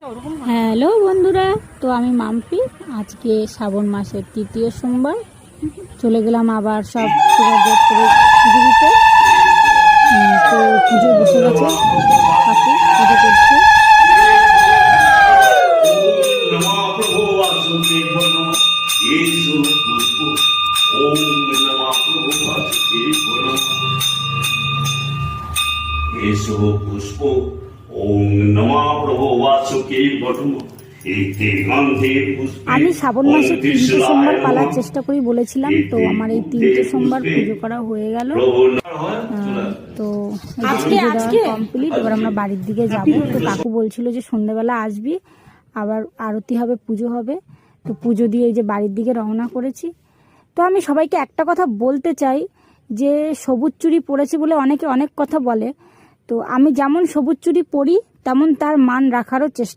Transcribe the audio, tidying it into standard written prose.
Hello বন্ধুরা, তো আমি মাম্পি। আজকে শ্রাবণ মাসের তৃতীয় সোমবার চলে গেলাম আবার সব পুজো দিতে। তো পুজো বসে গেছে, ঠাকুর পুজো করছে। পুষ্প ওম নমঃ প্রভু বাসুকি বটম। আমি শ্রাবণ মাসে 3টে সোমবার পালার চেষ্টা করি বলেছিলাম, তো আমার এই 3টে সোমবার পুজো করা হয়ে গেল। তো কমপ্লিট। এবার আমরা বাড়ির দিকে যাব। তো কাকু বলছিল যে সন্ধ্যাবেলা আসবি, আবার আরতি হবে, পুজো হবে। তো পুজো দিয়ে এই যে বাড়ির দিকে রওনা করেছি। তো আমি সবাইকে একটা কথা বলতে চাই যে সবুজ চুড়ি পরেছি বলে অনেকে অনেক কথা বলে। তো আমি যেমন সবুজ চুড়ি পরি তেমন তার মান রাখারও চেষ্টা